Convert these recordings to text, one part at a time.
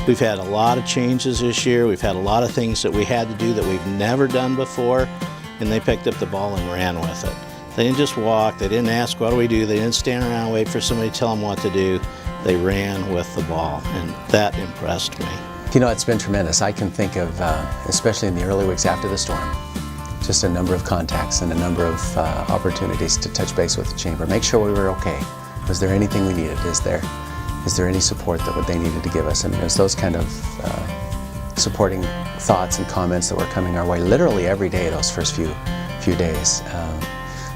We've had a lot of changes this year. We've had a lot of things that we had to do that we've never done before, and they picked up the ball and ran with it. They didn't just walk, they didn't ask what do we do, they didn't stand around and wait for somebody to tell them what to do. They ran with the ball, and that impressed me. You know, it's been tremendous. I can think of, especially in the early weeks after the storm, just a number of contacts and a number of opportunities to touch base with the chamber, make sure we were okay. Was there anything we needed? Is there any support that they needed to give us? And it was those kind of supporting thoughts and comments that were coming our way literally every day those first few days.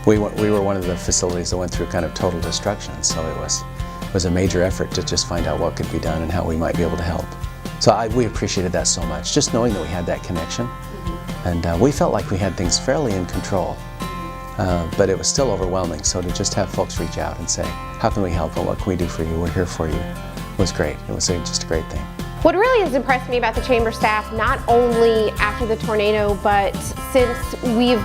We were one of the facilities that went through kind of total destruction, so it was a major effort to just find out what could be done and how we might be able to help. So we appreciated that so much, just knowing that we had that connection. And we felt like we had things fairly in control, but it was still overwhelming. So to just have folks reach out and say, how can we help and what can we do for you? We're here for you. It was great. It was just a great thing. What really has impressed me about the chamber staff, not only after the tornado, but since we've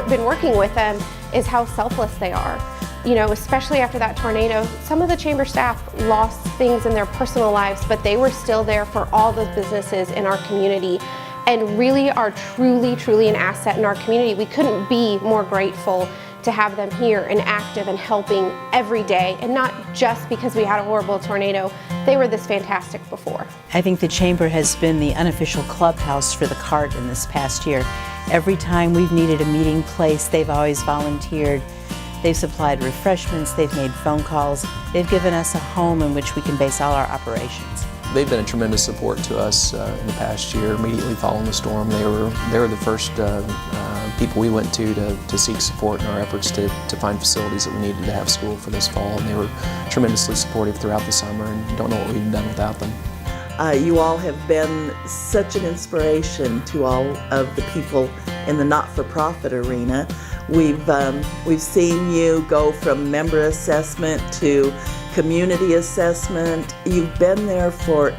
been working with them, is how selfless they are. You know, especially after that tornado, some of the chamber staff lost things in their personal lives, but they were still there for all those businesses in our community and really are truly an asset in our community. We couldn't be more grateful to have them here and active and helping every day, and not just because we had a horrible tornado. They were this fantastic before. I think the chamber has been the unofficial clubhouse for the CART in this past year. Every time we've needed a meeting place, they've always volunteered. They've supplied refreshments, they've made phone calls, they've given us a home in which we can base all our operations. They've been a tremendous support to us in the past year. Immediately following the storm, they were the first people we went to seek support in our efforts to find facilities that we needed to have school for this fall, and they were tremendously supportive throughout the summer, and don't know what we've done without them. You all have been such an inspiration to all of the people in the not-for-profit arena. We've seen you go from member assessment to community assessment. You've been there for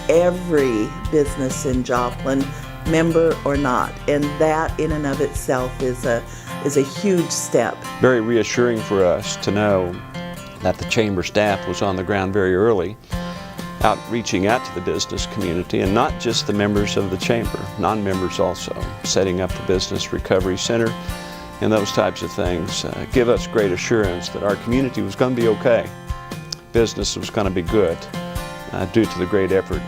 every business in Joplin, member or not, and that in and of itself is a huge step. Very reassuring for us to know that the chamber staff was on the ground very early, reaching out to the business community, and not just the members of the chamber, non-members also, setting up the Business Recovery Center and those types of things give us great assurance that our community was going to be okay. Business was going to be good due to the great effort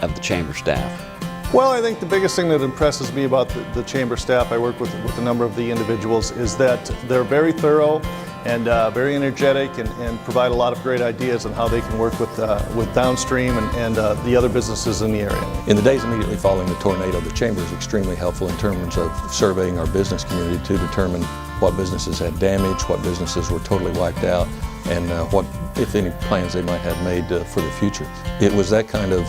of the chamber staff. Well, I think the biggest thing that impresses me about the chamber staff, I work with a number of the individuals, is that they're very thorough and very energetic and provide a lot of great ideas on how they can work with downstream and the other businesses in the area. In the days immediately following the tornado, the chamber is extremely helpful in terms of surveying our business community to determine what businesses had damage, what businesses were totally wiped out, and what, if any, plans they might have made for the future. It was that kind of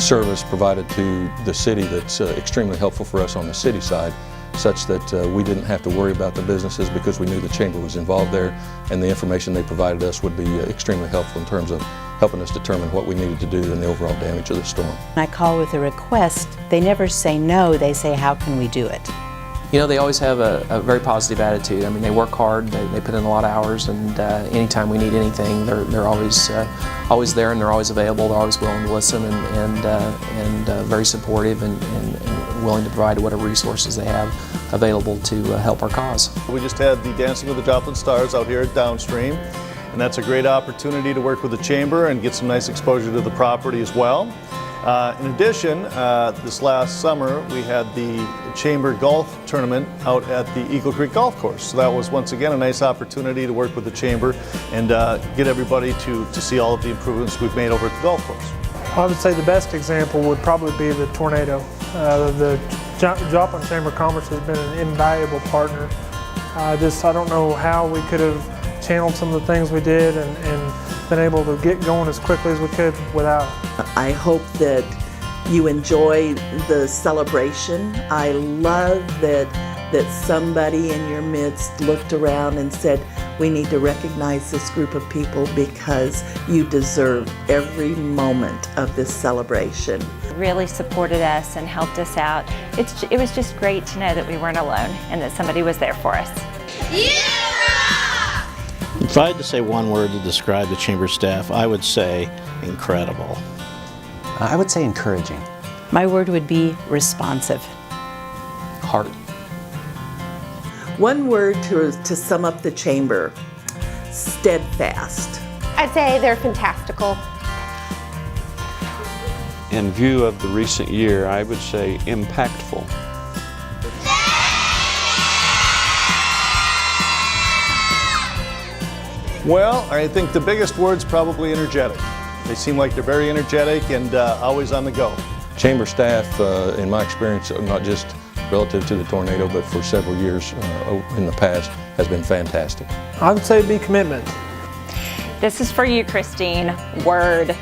service provided to the city that's extremely helpful for us on the city side, such that we didn't have to worry about the businesses because we knew the chamber was involved there, and the information they provided us would be extremely helpful in terms of helping us determine what we needed to do and the overall damage of the storm. When I call with a request, they never say no, they say, how can we do it? You know, they always have a very positive attitude. I mean, they work hard, they put in a lot of hours, and anytime we need anything, they're always there, and they're always available. They're always willing to listen and very supportive and willing to provide whatever resources they have available to help our cause. We just had the Dancing with the Joplin Stars out here at Downstream, and that's a great opportunity to work with the chamber and get some nice exposure to the property as well. In addition, this last summer we had the Chamber Golf Tournament out at the Eagle Creek Golf Course. So that was once again a nice opportunity to work with the Chamber and get everybody to see all of the improvements we've made over at the golf course. I would say the best example would probably be the tornado. The Joplin Chamber of Commerce has been an invaluable partner. I don't know how we could have channeled some of the things we did and been able to get going as quickly as we could without it. I hope that you enjoy the celebration. I love that somebody in your midst looked around and said, we need to recognize this group of people because you deserve every moment of this celebration. Really supported us and helped us out. It was just great to know that we weren't alone and that somebody was there for us. If I had to say one word to describe the chamber staff, I would say incredible. I would say encouraging. My word would be responsive. Heart. One word to sum up the chamber: steadfast. I'd say they're fantastical. In view of the recent year, I would say impactful. Well, I think the biggest word's probably energetic. They seem like they're very energetic and always on the go. Chamber staff, in my experience, not just relative to the tornado, but for several years in the past, has been fantastic. I would say it'd be commitment. This is for you, Christine. Word.